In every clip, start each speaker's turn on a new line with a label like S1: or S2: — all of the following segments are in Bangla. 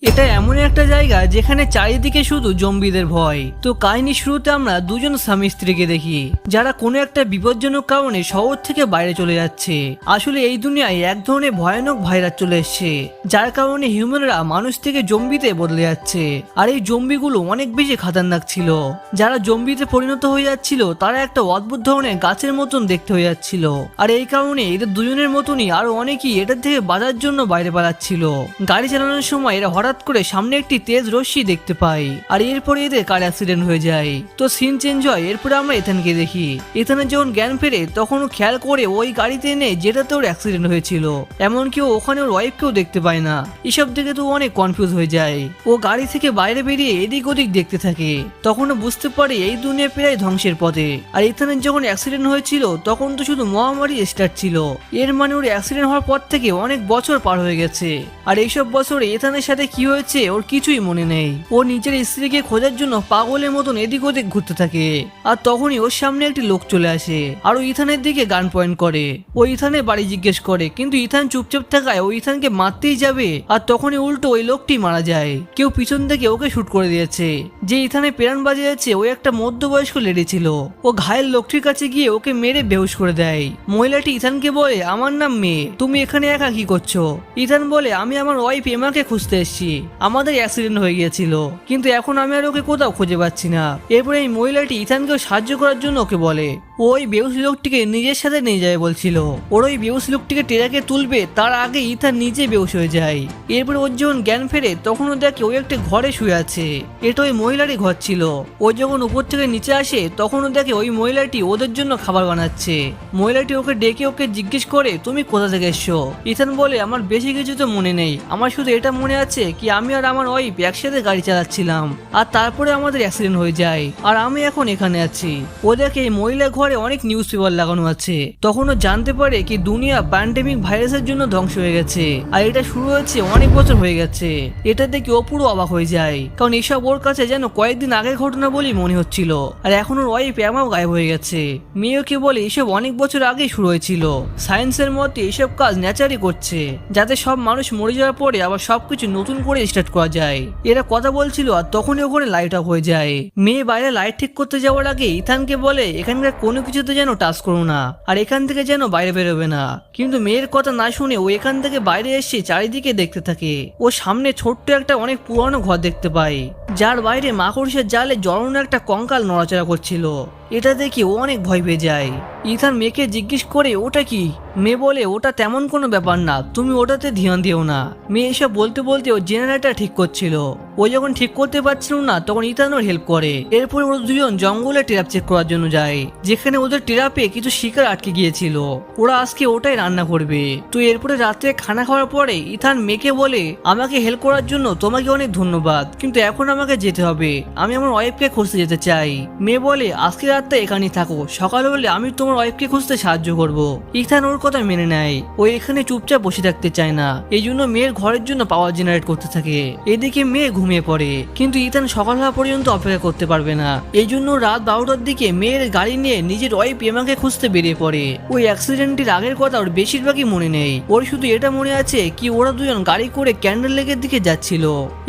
S1: এটা এমন একটা জায়গা যেখানে চারিদিকে শুধু জম্বিদের ভয়। তো কাহিনীর শুরুতে আমরা দুজন স্বামী স্ত্রীকে দেখি যারা কোনো একটা বিপজ্জনক কারণে শহর থেকে বাইরে চলে যাচ্ছে। আসলে এই দুনিয়ায় এক ধরনের ভয়ানক ভাইরাস চলে এসছে, যার কারণে হিউম্যানরা মানুষ থেকে জম্বিতে বদলে যাচ্ছে। আর এই জম্বিগুলো অনেক বেশি খতরনাক ছিল। যারা জম্বিতে পরিণত হয়ে যাচ্ছিল তারা একটা অদ্ভুত ধরনের গাছের মতন দেখতে হয়ে যাচ্ছিল। আর এই কারণে এদের দুজনের মতনই আরো অনেকেই এটার থেকে বাঁচার জন্য বাইরে পালাচ্ছিল। গাড়ি চালানোর সময় এরা হঠাৎ করে সামনে একটি তেজ রশ্মি দেখতে পাই, আর এরপরে এদের কার অ্যাক্সিডেন্ট হয়ে যায়। তো সিন চেঞ্জ হয়। এরপরে আমরা এথানকে দেখি। এথানের যখন জ্ঞান ফেরে তখন ও খেয়াল করে ওই গাড়িতে এনে যেটাতে ওর অ্যাক্সিডেন্ট হয়েছিল, এমনকি ও ওখানে ওর ওয়াইফকেও দেখতে পায় না। এসব দেখে তো অনেক কনফিউজ হয়ে যায়। ও গাড়ি থেকে বাইরে বেরিয়ে এদিক ওদিক দেখতে থাকে। তখন ও বুঝতে পারে এই দুনিয়া প্রায় ধ্বংসের পথে। আর এথানের যখন অ্যাক্সিডেন্ট হয়েছিল তখন তো শুধু মহামারী স্টার্ট ছিল। এর মানে ওর অ্যাক্সিডেন্ট হওয়ার পর থেকে অনেক বছর পার হয়ে গেছে। আর এইসব বছরে এথানের সাথে কি হয়েছে ওর কিছুই মনে নেই। ও নিজের স্ত্রীকে খোঁজার জন্য পাগলের মতন এদিক ওদিক ঘুরতে থাকে। আর তখনই ওর সামনে একটি লোক চলে আসে আর ও ইথানের দিকে গান পয়েন্ট করে। ও ইথানের বাড়ি জিজ্ঞেস করে, কিন্তু ইথান চুপচাপ থাকায় ও ইথানকে মারতেই যাবে। আর তখনই উল্টো ওই লোকটি মারা যায়। কেউ পিছন থেকে ওকে শুট করে দিয়েছে। যে ইথানে প্রাণ বাজিয়েছে ও একটা মধ্যবয়স্ক লেডি ছিল। ও ঘায়েল লোকটির কাছে গিয়ে ওকে মেরে বেহুশ করে দেয়। মহিলাটি ইথানকে বলে, আমার নাম মেয়ে, তুমি এখানে একা কি করছো? ইথান বলে, আমি আমার ওয়াইফ এমাকে খুঁজতে এসেছি। আমাদের অ্যাক্সিডেন্ট হয়ে গিয়েছিল, কিন্তু এখন আমি আর ওকে কোথাও খুঁজে পাচ্ছি না। এরপরে এই মহিলাটি ইথানকেও সাহায্য করার জন্য ওকে বলে ওই বেহুশ লোকটিকে নিজের সাথে নিয়ে যাবে বলছিল। ওর ওই বেহুশ লোকটিকে টেরাকে তুলবে তার আগে ইথান নিজে বেহুশ হয়ে যায়। এরপরে ওর যখন জ্ঞান ফেরে তখন ও দেখে ওই একটা ঘরে শুয়ে আছে। এটা ওই মহিলারই ঘর ছিল। ও যখন উপর থেকে নিচে আসে তখন ও দেখে ওই মহিলাটি ওদের জন্য খাবার বানাচ্ছে। মহিলাটি ওকে ডেকে ওকে জিজ্ঞেস করে, তুমি কোথা থেকে এসছো? ইথান বলে, আমার বেশি কিছু তো মনে নেই, আমার শুধু এটা মনে আছে কি আমি আর আমার ওয়াইফ একসাথে গাড়ি চালাচ্ছিলাম আর তারপরে আমাদের অ্যাক্সিডেন্ট হয়ে যায় আর আমি এখন এখানে আছি। ও দেখে এই মহিলা ঘরে অনেক নিউজ পেপার লাগানো আছে। তখন ও জানতে পারে কি দুনিয়া প্যান্ডেমিক ভাইরাসের জন্য ধ্বংস হয়ে গেছে আর এটা শুরু হয়েছে অনেক বছর হয়ে গেছে। এটা দেখে ও পুরো অবাক হয়ে যায়, কারণ এসব ওর কাছে যেন কয়েকদিন আগের ঘটনা বলেই মনে হচ্ছিল। আর এখন ওর ওয়াইফ এমাও গায়েব হয়ে গেছে। মেয়েকে বলে এসব অনেক বছর আগে শুরু হয়েছিল। সায়েন্সের মতে এসব কাজ ন্যাচারই করছে, যাতে সব মানুষ মরে যাওয়ার পরে আবার সবকিছু নতুন করে স্টার্ট করা যায়। এরা কথা বলছিল আর তখনই ওখানে লাইট অফ হয়ে যায়। মেয়ে বাইরে লাইট ঠিক করতে যাওয়ার আগে ইথানকে বলে এখানকার কোনো কিছুতে যেন টাচ করো না আর এখান থেকে যেন বাইরে বেরোবে না। কিন্তু মেয়ের কথা না শুনে ও এখান থেকে বাইরে এসে চারিদিকে দেখতে থাকে। ও সামনে ছোট্ট একটা অনেক পুরানো ঘর দেখতে পায়, যার বাইরে মাকড়সার জালে জড়ানো একটা কঙ্কাল নড়াচড়া করছিল। এটা দেখে ও অনেক ভয় পেয়ে যায়। ইথান মেয়েকে জিজ্ঞেস করে, ওটা কি? মেয়ে বলে, ওটা তেমন কোনো ব্যাপার না, তুমি ওটাতে ধ্যান দিও না। মেয়ে এসব বলতে বলতে ও জেনারেটর ঠিক করছিল। ও যখন ঠিক করতে পারছিল না তখন ইথান ওর হেল্প করে। এরপর ওরা দুজন জঙ্গলে ট্র্যাপ চেক করার জন্য যায়, যেখানে ওদের ট্র্যাপে কিছু শিকার আটকে গিয়েছিল। ওরা আজকে ওটাই রান্না করবে। তো এরপরে রাত্রে খানা খাওয়ার পরে ইথান মেয়েকে বলে, আমাকে হেল্প করার জন্য তোমাকে অনেক ধন্যবাদ, কিন্তু এখন আমাকে যেতে হবে, আমি আমার ওয়াইফকে খুঁজতে যেতে চাই। মেয়ে বলে, আজকে রাতটা এখানেই থাকো, সকাল হলে আমি তোমার ওয়াইফকে খুঁজতে সাহায্য করব। ইথান ওর কথা মেনে নেয়। ও এখানে চুপচাপ বসে থাকতে চায় না, এই জন্য মেয়ের ঘরের জন্য পাওয়ার জেনারেট করতে থাকে। এদিকে মেয়ে ঘুমিয়ে পড়ে, কিন্তু ইথান সকাল হওয়া পর্যন্ত অপেক্ষা করতে পারবে না। এই জন্য রাত 12টার দিকে মেয়ের গাড়ি নিয়ে নিজের ওয়াইফ এমাকে খুঁজতে বেরিয়ে পড়ে। ওই অ্যাক্সিডেন্টের আগের কথা ওর বেশিরভাগই মনে নেই। ওর শুধু এটা মনে আছে কি ওরা দুজন গাড়ি করে ক্যান্ডেল লেকের দিকে যাচ্ছিল।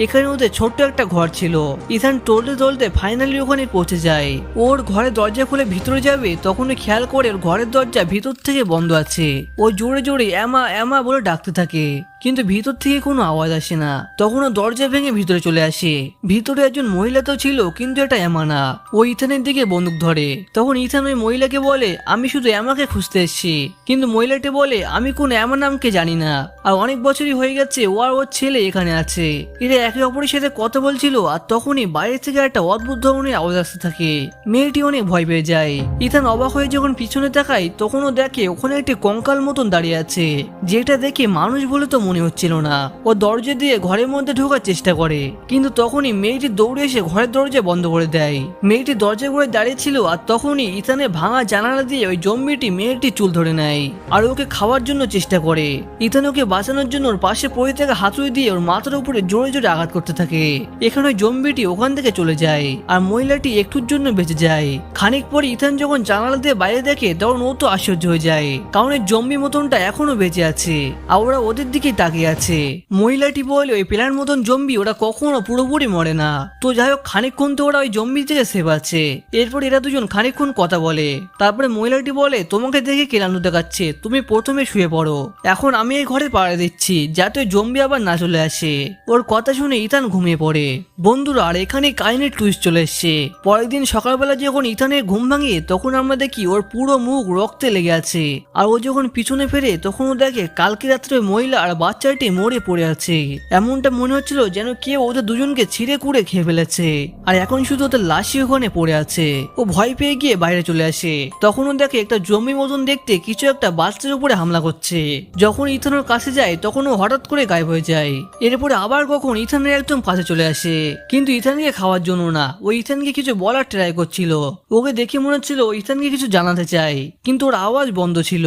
S1: এখানে ওদের ছোট্ট একটা ঘর ছিল। ইথান টলতে টলতে ফাইনালি ওখানে পৌঁছে যায়। ওর ঘরের দরজা খুলে ভিতরে যাবে তখনই খেয়াল করে ওর ঘরের দরজা ভিতর থেকে বন্ধ আছে। ও জোরে জোরে এমা এমা বলে ডাকতে থাকে, কিন্তু ভিতর থেকে কোনো আওয়াজ আসে না। তখন ও দরজা ভেঙে ভিতরে চলে আসে। ভিতরে একজন মহিলা তো ছিল, কিন্তু এটা এমা না। ও ইথানের দিকে বন্দুক ধরে। তখন ইথান ওই মহিলাকে বলে, আমি শুধু এমাকে খুঁজতে এসেছি। কিন্তু মহিলাটি বলে, আমি কোন এমা নামকে জানি না, আর অনেক বছরই হয়ে গেছে ও আর ওর ছেলে এখানে আছে। এরা একে অপরের সাথে কথা বলছিল আর তখনই বাইরে থেকে একটা অদ্ভুত ধরনের আওয়াজ আসতে থাকে। মেয়েটি অনেক ভয় পেয়ে যায়। ইথান অবাক হয়ে যখন পিছনে তাকায় তখন ও দেখে ওখানে একটি কঙ্কাল মতন দাঁড়িয়ে আছে, যেটা দেখে মানুষ বলে তো মনে হচ্ছিল না। ও দরজা দিয়ে ঘরের মধ্যে ঢোকার চেষ্টা করে, কিন্তু তখনই মেয়েটি দৌড়ে এসে ঘরের দরজা বন্ধ করে দেয়। মেয়েটি দরজা করে দাঁড়িয়ে ছিল আর তখনই ইথানের ভাঙা জানালা দিয়ে ওই জম্বিটি মেয়েটি চুল ধরে নেয় আর ওকে খাওয়ার জন্য চেষ্টা করে। ইথান ওকে বাঁচানোর জন্য ওর পাশে পড়ে থাকা হাতুড়ি দিয়ে ওর মাথার উপরে জোরে জোরে আঘাত করতে থাকে। এখানে ওই জম্বিটি ওখান থেকে চলে যায় আর মহিলাটি একটুর জন্য বেঁচে যায়। খানিক পরে ইথান যখন জানালা দিয়ে বাইরে দেখে তখন ও তো আশ্চর্য হয়ে যায়, কারণ এই জম্বি মতনটা এখনো বেঁচে আছে। আর ওরা ওদের দিকে তাকিয়ে আছে। মহিলাটি বলে ওই পেলার মতন জম্বি ওরা কখনো পুরোপুরি মরে না। তো যাই হোক খানিকক্ষণ তো ওরা ওই জম্বি থেকে সেভ আছে। এরপর এরা দুজন খানিকক্ষণ কথা বলে। তারপরে মহিলাটি বলে তোমাকে দেখে কেলানো দেখাচ্ছে, তুমি প্রথমে শুয়ে পড়ো, এখন আমি এই ঘরে পাড়া দিচ্ছি যাতে জম্বি আবার না চলে আসে। ওর কথা শুনে ইথান ঘুমিয়ে পড়ে। বন্ধুরা আর এখানে কাহিনীর টুইস্ট চলে এসছে। পরের দিন সকালবেলা যখন ইথানের ঘুম ভাঙে তখন আমরা দেখি ওর পুরো মুখ রক্তে লেগে আছে। আর ও যখন পিছনে ফেরে তখন ও দেখে কালকে রাত্রে মহিলা আর বাচ্চাটি মরে পড়ে আছে। এমনটা মনে হচ্ছিল যেন কেউ ওদের দুজনকে ছিঁড়ে কুড়ে খেয়ে ফেলেছে, আর এখন শুধু ওদের লাশই ওখানে পড়ে আছে। ও ভয় পেয়ে গিয়ে বাইরে চলে আসে। তখন ও দেখে একটা জম্বি মতন দেখতে কিছু একটা বাচ্চার উপরে হামলা করছে। যখন ইথানের কাছে যায় তখন ও হঠাৎ করে গায়েব হয়ে যায়। এরপরে আবার কখন ইথানের একদম কাছে চলে আসে, কিন্তু ইথানকে খাওয়ার জন্য না, ও ইথানকে কিছু বলার ট্রাই করছিল। ওকে দেখে মনে হচ্ছিল ইথানকে কিছু জানাতে চায়, কিন্তু ওর আওয়াজ বন্ধ ছিল।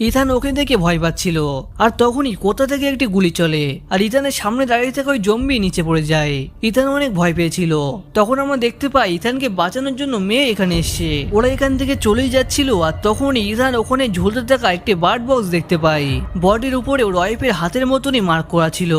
S1: ইথান ওকে দেখে ভয় পাচ্ছিল। আর তখনই কোথা থেকে একটি গুলি চলে, আর ইথানের সামনে দাঁড়িয়ে থাকা ওই জম্বি নিচে পড়ে যায়। ইথান অনেক ভয় পেয়েছিল। তখন আমরা দেখতে পাই ইথানকে বাঁচানোর জন্য মেয়ে এখানে এসছে। ওরা এখান থেকে চলেই যাচ্ছিল, আর তখনই ইথান ওখানে ঝুলতে থাকা একটি বার্ড বক্স দেখতে পাই। বডির উপরে ওর ওয়াইফের হাতের মতনই মার্ক করা ছিল।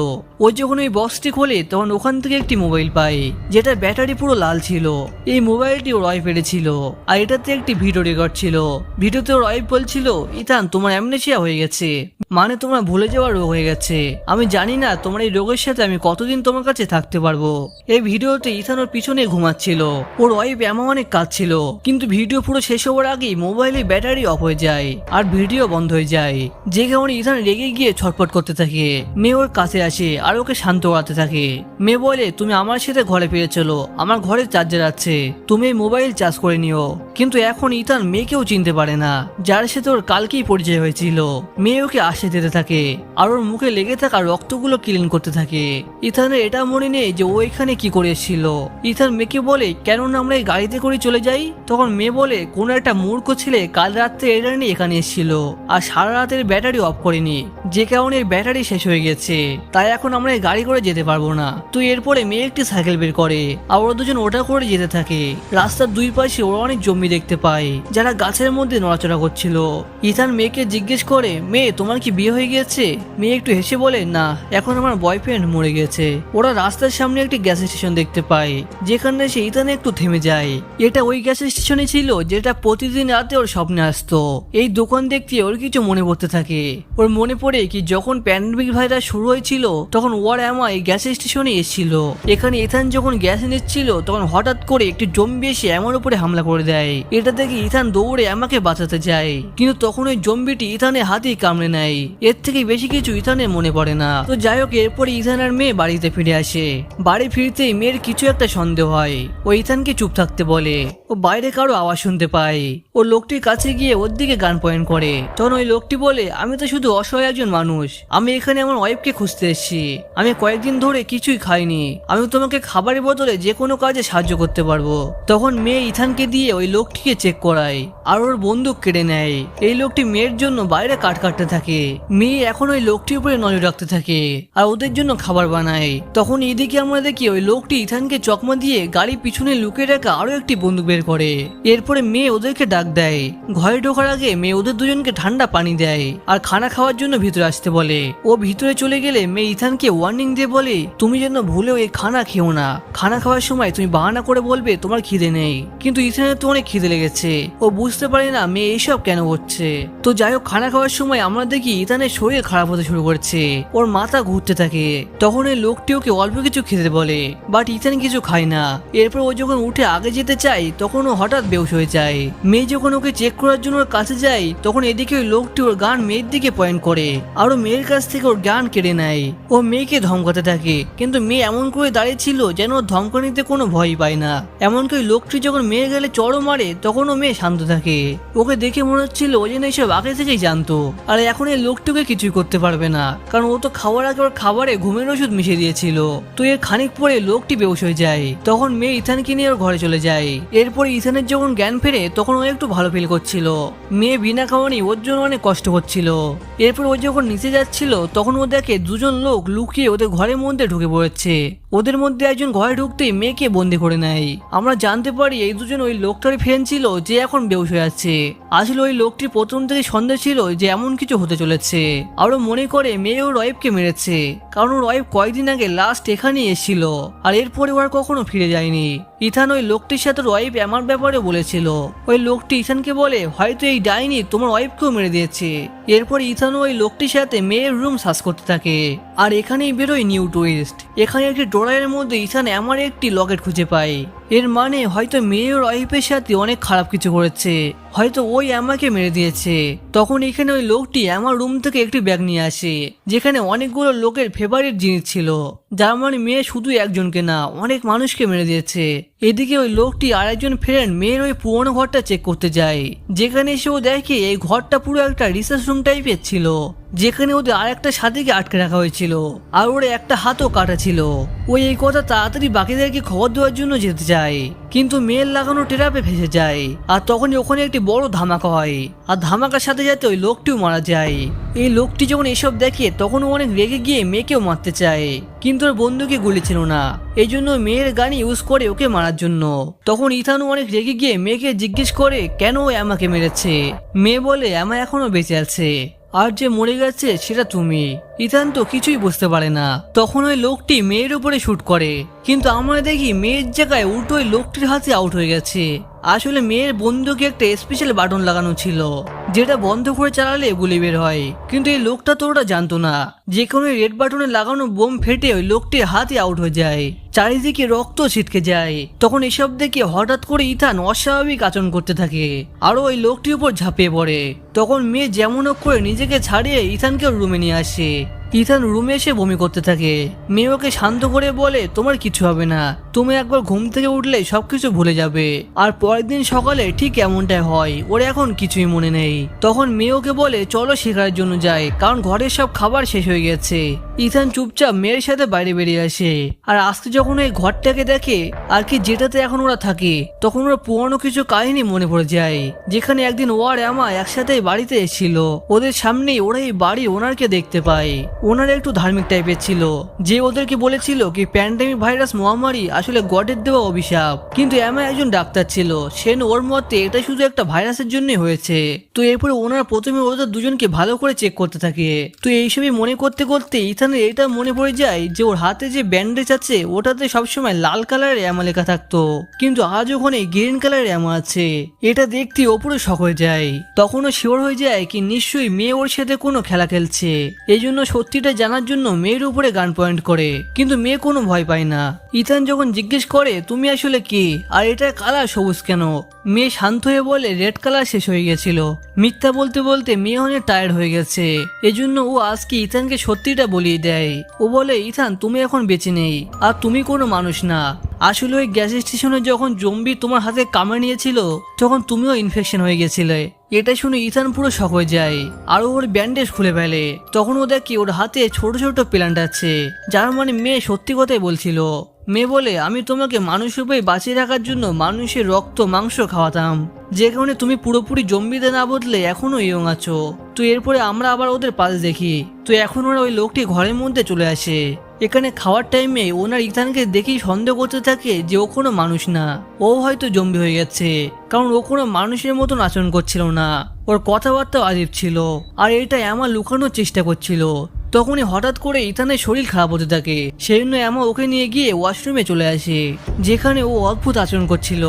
S1: ও যখন ওই বক্সটি খোলে তখন ওখান থেকে একটি মোবাইল পায়, যেটার ব্যাটারি পুরো লাল ছিল। এই মোবাইলটি ওর ওয়াইফের ছিল, আর এটাতে একটি ভিডিও রেকর্ড ছিল। ভিডিওতে ওর ওয়াইফ বলছিল ইথান তোমার অ্যামনেশিয়া হয়ে গেছে, মানে তোমার ভুলে যাওয়ার রোগ হয়ে গেছে। আমি জানি না তোমার এই রোগের সাথে আমি কতদিন তোমার কাছে থাকতে পারবো। এই ভিডিওতে ইথান ওর পিছনে ঘুমাচ্ছিল। ওর ওয়াইফ এমন অনেক কাঁদছিল, কিন্তু ভিডিও পুরো শেষ হওয়ার আগেই মোবাইলে ব্যাটারি অফ হয়ে যায় আর ভিডিও বন্ধ হয়ে যায়। যে কারণে ইথান রেগে গিয়ে ছটফট করতে থাকে। মেয়ে ওর কাছে আসে আর ওকে শান্ত করাতে থাকে। মেয়ে বলে তুমি আমার সাথে ঘরে ফিরে চলো, আমার ঘরে চার্জার আছে, তুমি এই মোবাইল চার্জ করে নিও। কিন্তু এখন ইথান মেয়েকেও চিনতে পারে না, যার সাথে ওর কালকেই পরিচয় হয়েছিল। মেয়ে ওকে আসে দিতে থাকে আর ওর মুখে লেগে থাকা রক্তগুলো ক্লিন করতে থাকে। ইথানের এটা মনে নেই যে ও এখানে কি করে এসেছিল। ইথান মেয়েকে বলে কেন না আমরা এই গাড়িতে করে চলে যাই। তখন মেয়ে বলে কোন একটা মূর্খ ছেলে কাল রাত্রে এটা নিয়ে এখানে এসেছিল আর সারা রাতের ব্যাটারি অফ করেনি, যে কারণে ব্যাটারি শেষ হয়ে গেছে, তাই এখন আমরা এই গাড়ি করে যেতে পারবো না। তো এরপরে মেয়ে একটি সাইকেল বের করে আর ওরা দুজন ওটা করে যেতে থাকে। রাস্তার দুই পাশে ওরা অনেক জমি দেখতে পায় যারা গাছের মধ্যে নড়াচড়া করছিল। ইথান মেয়েকে জিজ্ঞেস করে মেয়ে তোমার কি বিয়ে হয়ে গিয়েছে? মেয়ে একটু হেসে বলে না, এখন আমার বয়ফ্রেন্ড মরে গেছে। ওরা রাস্তার সামনে একটি গ্যাস স্টেশন দেখতে পায়, যেখানে সে ইথানে একটু থেমে যায়। এটা ওই গ্যাস স্টেশনে ছিল যেটা প্রতিদিন রাতে ওর স্বপ্নে আসতো। এই দোকান দেখতে ওর কিছু মনে পড়তে থাকে। ওর মনে পড়ে কি যখন প্যান্ডেমিক ভাইরাস শুরু হয়েছিল তখন ওর এমা এই গ্যাস স্টেশনে এসেছিল। এখানে ইথান যখন গ্যাস নিচ্ছিল তখন হঠাৎ করে একটি জম্বি এসে এমার উপরে হামলা করে দেয়। এটা দেখে ইথান দৌড়ে আমাকে বাঁচাতে যায়, কিন্তু তখন ওই জম্বিটি ইথানের হাতেই কামড়ে নেয়। এর থেকে বেশি কিছু ইথানের মনে পড়ে না। তো যাই হোক এরপরে ইথান আর মেয়ে বাড়িতে ফিরে আসে। বাড়ি ফিরতেই মেয়ের কিছু একটা সন্দেহ হয়। ও ইথানকে চুপ থাকতে বলে। ও বাইরে কারো আওয়াজ শুনতে পায়। ও লোকটির কাছে গিয়ে ওর দিকে গান পয়েন্ট করে। তখন ওই লোকটি বলে আমি তো শুধু অসহায় একজন মানুষ, আমি এখানে আমার ওয়াইফকে খুঁজতে এসেছি। আমি কয়েকদিন ধরে কিছুই খাইনি, আমি তোমাকে খাবারের বদলে যে কোনো কাজে সাহায্য করতে পারবো। তখন মেয়ে ইথানকে দিয়ে ওই লোকটিকে চেক করায় আর ওর বন্দুক কেড়ে নেয়। এই লোকটি মেয়ের জন্য বাইরে কাট কাটতে থাকে। মেয়ে এখন ওই লোকটির উপরে নজর রাখতে থাকে আর ওদের জন্য খাবার বানায়। তখন এদিকে আমরা দেখি ওই লোকটি ইথানকে চকমা দিয়ে গাড়ি পিছনে লুকিয়ে রাখা আরো একটি বন্দুক বের করে। এরপরে মেয়ে ওদেরকে ডাক দেয়। ঘরে ঢোকার আগে মেয়ে ওদের দুজনকে ঠান্ডা পানি দেয় আর খানা খাওয়ার জন্য ভিতরে আসতে বলে। ও ভিতরে চলে গেলে মেয়ে ইথানকে ওয়ার্নিং দিয়ে বলে তুমি যেন ভুলেও এই খানা খেও না। খানা খাওয়ার সময় তুমি বাহানা করে বলবে তোমার খিদে নেই, কিন্তু ইথানের তো অনেক খিদে লেগেছে। ও বুঝতে পারে না মেয়ে এইসব কেন হচ্ছে। তো যাই হোক খানা খাওয়ার সময় আমরা দেখি ইথানের শরীর খারাপ হতে শুরু করছে, ওর মাথা ঘুরতে থাকে। তখন এই লোকটি ওকে অল্প কিছু খেতে বলে, বাট ইথান কিছু খায় না। এরপর ও যখন উঠে আগে যেতে চায় তখন ও হঠাৎ বেহুশ হয়ে যায়। মেয়ে যখন ওকে চেক করার জন্য ওর কাছে যায় তখন এদিকে ওই লোকটি ওর গান মেয়ের দিকে পয়েন্ট করে আর ও মেয়ের কাছ থেকে ওর গান কেড়ে নেয়। ও মেয়েকে ধমকাতে থাকে, কিন্তু মেয়ে এমন করে দাঁড়িয়ে ছিল যেন ওর ধমকানিতে কোনো ভয় পায় না। এমনকি ওই লোকটি যখন মেয়ে গেলে চড়ও মারে তখন ও মেয়ে শান্ত থাকে। ওকে দেখে মনে হচ্ছিল ও যেন এইসব আগে থেকেই জানতো। আর এখন এই লোকটিকে কিছুই করতে পারবে না, কারণ ও তো খাওয়ার আগে ওর খাবারে ঘুমের ওষুধ মিশিয়ে দিয়েছিল। তো এর খানিক পরে লোকটি বেহুশ হয়ে যায়। তখন মেয়ে ইথানকে নিয়ে ওর ঘরে চলে যায়। এরপরে ইথানের যখন জ্ঞান ফেরে তখন ও একটু ভালো ফিল করছিল। মেয়ে বিনা খাওয়ানি ওর জন্য অনেক কষ্ট করছিল। এরপর ও যখন নিচে যাচ্ছিল তখন ও দেখে দুজন লোক লুকিয়ে ওদের ঘরের মধ্যে ঢুকে পড়েছে। ওদের মধ্যে একজন ঘরে ঢুকতেই মেয়েকে বন্দি করে নেয়। আমরা জানতে পারি এই দুজন ওই লোকটার ফ্রেন্ড ছিল যে এখন বেহুশ হয়ে আছে। আসলে ওই লোকটির প্রথম থেকে সন্দেহ ছিল যে এমন কিছু হতে চলেছে। আরো মনে করে মেয়ে ওর ওয়াইফকে মেরেছে, কারণ ওর ওয়াইফ কয়েকদিন আগে লাস্ট এখানেই এসেছিল আর এরপরে ওর কখনো ফিরে যায়নি। ইথান ওই লোকটির সাথে ওয়াইফ আমার ব্যাপারে বলেছিল। ওই লোকটি ইথানকে বলে হয়তো এই ডাইনি তোমার ওয়াইফকেও মেরে দিয়েছে। এরপর ইথানও ওই লোকটির সাথে মেয়ের রুম সার্চ করতে থাকে। আর এখানেই বেরোয় নিউ টুইস্ট। এখানে একটি ড্রয়ারের মধ্যে ইথান আমার একটি লকেট খুঁজে পায়। এর মানে হয়তো মেয়ের ওয়াইফের সাথে অনেক খারাপ কিছু করেছে, হয়তো ওই আমাকে মেরে দিয়েছে। তখন এখানে ওই লোকটি আমার রুম থেকে একটি ব্যাগ নিয়ে আসে, যেখানে অনেকগুলো লোকের ফেভারিট জিনিস ছিল। যার মানে মেয়ে শুধু একজনকে না, অনেক মানুষকে মেরে দিয়েছে। এদিকে ওই লোকটি আর একজন ফ্রেন্ড মেয়ের ওই পুরোনো ঘরটা চেক করতে যায়, যেখানে এসে ও দেখে এই ঘরটা পুরো একটা রিসার্চ রুম টাইপের ছিল, যেখানে ওদের আর একটা সাথীকে আটকে রাখা হয়েছিল আর ওর একটা হাতও কাটা ছিল। ওই এই কথা তাড়াতাড়ি বাকিদেরকে খবর দেওয়ার জন্য যেতে যায়, কিন্তু মেয়ের লাগানো টেরাপে ফেসে যায়। আর তখনই ওখানে একটি বড় ধামাকা হয়, আর ধামাকার সাথে সাথে ওই লোকটিও মারা যায়। এই লোকটি যখন এসব দেখে তখন ও অনেক রেগে গিয়ে মেয়েকেও মারতে চায়, কিন্তু ওর বন্ধুকে গুলি ছিল না, এই জন্য মেয়ের গান ইউজ করে ওকে মারার জন্য। তখন ইথানও অনেক রেগে গিয়ে মেয়েকে জিজ্ঞেস করে কেন ও আমাকে মেরেছে। মেয়ে বলে আমা এখনো বেঁচে আছে, আর যে মরে গেছে সেটা তুমি। ইথান তো কিছুই বুঝতে পারে না। তখন ওই লোকটি মেয়ের উপরে শুট করে, কিন্তু আমরা দেখি মেয়ের জায়গায় উল্টো ওই লোকটির হাতে আউট হয়ে গেছে। আসলে মেয়ের বন্দুকে একটা স্পেশাল বাটন লাগানো ছিল, যেটা বন্ধ করে চালালে গুলি বের হয়। কিন্তু এই লোকটা তো ওটা জানতো না, যে কোনো রেড বাটনে লাগানো বোম ফেটে ওই লোকটির হাতে আউট হয়ে যায়, চারিদিকে রক্ত ছিটকে যায়। তখন এসব দেখে হঠাৎ করে ইথান অস্বাভাবিক আচরণ করতে থাকে, আরো ওই লোকটির উপর ঝাঁপিয়ে পড়ে। তখন মেয়ে যেমন করে নিজেকে ছাড়িয়ে ইথানকে রুমে নিয়ে আসে। ইথান রুমে এসে বমি করতে থাকে। মেয়ে ওকে শান্ত করে বলে তোমার কিছু হবে না, তুমি একবার ঘুম থেকে উঠলে সবকিছু ভুলে যাবে। আর পরের দিন সকালে ঠিক এমনটাই হয়, ওর এখন কিছুই মনে নেই। তখন মেয়ে ওকে বলে চলো শিকারের জন্য যাই, কারণ ঘরের সব খাবার শেষ হয়ে গেছে। ইথান চুপচাপ মেয়ের সাথে বাইরে বেরিয়ে আসে, আর আজকে যখন ওই ঘরটাকে দেখে আর কি যেটাতে এখন ওরা থাকে, তখন ওরা পুরনো কিছু কাহিনী মনে পড়ে যায়, যেখানে একদিন ও আর আমা একসাথে বাড়িতে এসেছিল। ওদের সামনেই ওরা এই বাড়ির ওনারকে দেখতে পায়। ওনার একটু ধার্মিক টাইপের ছিল, যে ওদেরকে বলেছিল কি প্যান্ডেমিক ভাইরাস মহামারী আসলে গডের দেওয়া অভিশাপ। কিন্তু এমন একজন ডাক্তার ছিল, সেন ওর মতে এটা শুধু একটা ভাইরাসের জন্যই হয়েছে। তো এরপরে ওনারা প্রথমে ওদের দুজনকে ভালো করে চেক করতে থাকে। তো এইসবই মনে করতে করতে ইথানের এটা মনে পড়ে যায় যে ওর হাতে যে ব্যান্ডেজ আছে ওটাতে সবসময় লাল কালারের অ্যামা লেখা থাকতো, কিন্তু আজ ওখানে গ্রিন কালারের অ্যামা আছে। এটা দেখতে ওপরে শক হয়ে যায়। তখনও শিওর হয়ে যায় কি নিশ্চয়ই মেয়ে ওর সাথে কোনো খেলা খেলছে। এই জন্য সত্যিটা জানার জন্য মেয়ের উপরে গান পয়েন্ট করে, কিন্তু মেয়ে কোনো ভয় পায় না। ইথান যখন জিজ্ঞেস করে তুমি আসলে কি, আর এটার কালার সবুজ কেন, মেয়ে শান্ত হয়ে বলে রেড কালার শেষ হয়ে গেছিল। মিথ্যা বলতে বলতে মেয়ে অনেক টায়ার্ড হয়ে গেছে, এজন্য ও আজকে ইথানকে সত্যিটা বলিয়ে দেয়। ও বলে ইথান তুমি এখন বেঁচে নেই, আর তুমি কোনো মানুষ না। আসলে ওই গ্যাস স্টেশনে যখন জম্বি তোমার হাতে কামড়ে নিয়েছিল তখন তুমিও ইনফেকশন হয়ে গেছিলে। এটা শুনে ইথান পুরো শক হয়ে যায়, আর ওর ব্যান্ডেজ খুলে ফেলে। তখন ও দেখি ওর হাতে ছোট ছোট প্ল্যান্ট আছে, যার মানে মেয়ে সত্যি কথাই বলছিল। মেয়ে বলে আমি তোমাকে মানুষ রূপে বাঁচিয়ে রাখার জন্য মানুষের রক্ত মাংস খাওয়াতাম, যে কারণে তুমি পুরোপুরি জম্বিতে না বদলে এখনো ইয়ং আছো। তো এরপরে আমরা আবার ওদের পাশ দেখি, তো এখন ওরা ওই লোকটি ঘরের মধ্যে চলে আসে। এখানে খাওয়ার টাইমে ওনার ইথানকে দেখেই সন্দেহ করতে থাকে যে ও কোনো মানুষ না, ও হয়তো জম্বি হয়ে গেছে, কারণ ও কোনো মানুষের মতন আচরণ করছিল না, ওর কথাবার্তাও আজীব ছিল, আর এটা আমার লুকানোর চেষ্টা করছিল। তখনই হঠাৎ করে ইথানের শরীর খারাপ হতে থাকে, সেই জন্য এমা ওকে নিয়ে গিয়ে ওয়াশরুমে চলে আসে, যেখানে ও অদ্ভুত আচরণ করছিল।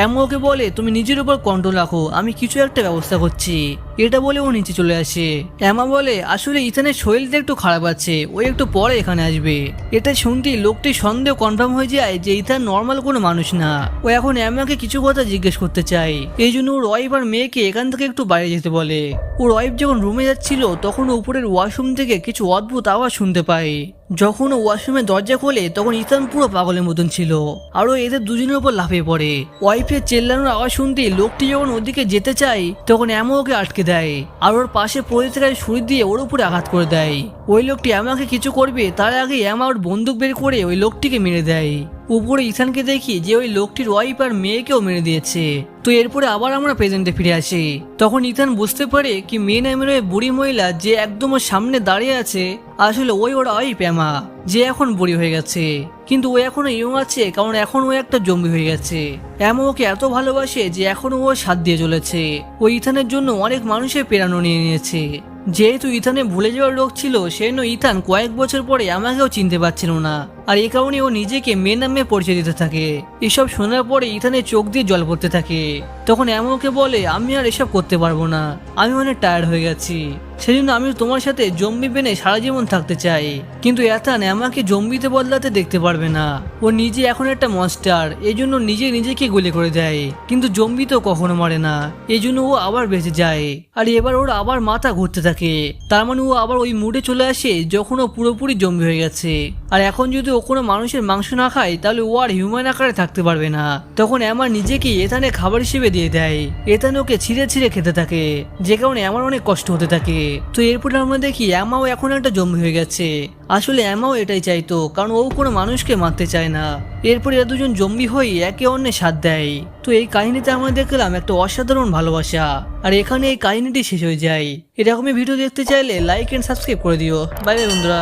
S1: এমা ওকে বলে তুমি নিজের উপর কন্ট্রোল রাখো, আমি কিছু একটা ব্যবস্থা করছি। এটা বলে ও নিচে চলে আসে। এমা বলে আসলে ইথানের শরীরটা একটু খারাপ আছে, ও একটু পরে এখানে আসবে। এটা শুনতেই লোকটির সন্দেহ কনফার্ম হয়ে যায় যে ইথান নর্মাল কোনো মানুষ না। ও এখন এমাকে কিছু কথা জিজ্ঞেস করতে চায়, এই জন্য ওর ওয়াইফ আর মেয়েকে এখান থেকে একটু বাইরে যেতে বলে। ওর ওয়াইফ যখন রুমে যাচ্ছিল তখন উপরের ওয়াশরুম থেকে কিছু অদ্ভুত আওয়াজ শুনতে পায়। যখন ওয়াশরুমের দরজা খোলে তখন ইথান পুরো পাগলের মতন ছিল, আরও এদের দুজনের উপর লাফিয়ে পড়ে। ওয়াইফের চেল্লানোর আওয়াজ শুনতে লোকটি যখন ওদিকে যেতে চায় তখন এমন ওকে আটকে দেয়, আর ওর পাশে পড়ে থাকা ছুরি দিয়ে ওর উপরে আঘাত করে দেয়। ওই লোকটি আমাকে কিছু করবে তার আগে এমা ওর বন্দুক বের করে ওই লোকটিকে মেরে দেয়। উপরে ইথানকে দেখি যে ওই লোকটির ওয়াইফ আর মেয়েকেও মেরে দিয়েছে। তো এরপরে আবার আমরা প্রেজেন্টে ফিরে আসি। তখন ইথান বুঝতে পারে কি মেয়ে নামের ওই বুড়ি মহিলা যে একদম ওর সামনে দাঁড়িয়ে আছে আসলে ওই ওর ওয়াইফ এমা, যে এখন বুড়ি হয়ে গেছে। কিন্তু ও এখনো ইয়ং আছে, কারণ এখন ও একটা জম্বি হয়ে গেছে। এমন ওকে এত ভালোবাসে যে এখনো ও সাথ দিয়ে চলেছে। ও ইথানের জন্য অনেক মানুষের প্রেরণা নিয়ে নিয়েছে। যেহেতু ইথানে ভুলে যাওয়ার রোগ ছিল, সেজন্য ইথান কয়েক বছর পরে আমাকেও চিনতে পারছিল না, আর এই কারণে ও নিজেকে মেয়ে নামে পরিচয় দিতে থাকে। এসব শোনার পরে ইথানের চোখ দিয়ে জল পড়তে থাকে। তখন এমনকে বলে, আমি আর এসব করতে পারবো না, আমি অনেক টায়ার্ড হয়ে গেছি, সেজন্য আমি তোমার সাথে জম্বি বেনে সারা জীবন থাকতে চাই। কিন্তু এথান আমাকে জম্বিতে বদলাতে দেখতে পারবে না। ও নিজে এখন একটা মনস্টার, এই জন্য নিজেকে গুলি করে দেয়। কিন্তু জম্বি তো কখনো মরে না, এই জন্য ও আবার বেঁচে যায়। আর এবার ওর আবার মাথা ঘুরতে থাকে। তার মানে ও আবার ওই মুডে চলে আসে যখন ও পুরোপুরি জম্বি হয়ে গেছে। আর এখন যদি ও কোনো মানুষের মাংস না খায়, তাহলে ও আর হিউম্যান আকারে থাকতে পারবে না। তখন আমার নিজেকে এথানে খাবার হিসেবে দিয়ে দেয়। এথান ওকে ছিঁড়ে ছিঁড়ে খেতে থাকে, যে কারণে আমার অনেক কষ্ট হতে থাকে। তো এরপরে আমরা দেখি অ্যামাও এখন একটা জম্বি হয়ে গেছে। আসলে অ্যামাও এটাই চাইতো, কারণ ও কোনো মানুষকে মারতে চায় না। এরপরে এরা দুজন জম্বি হয়ে একে অন্যের সাথ দেয়। তো এই কাহিনীতে আমরা দেখলাম একটা অসাধারণ ভালোবাসা। আর এখানে এই কাহিনীটি শেষ হয়ে যায়। এরকমই ভিডিও দেখতে চাইলে লাইক এন্ড সাবস্ক্রাইব করে দিও। বাই বাই বন্ধুরা।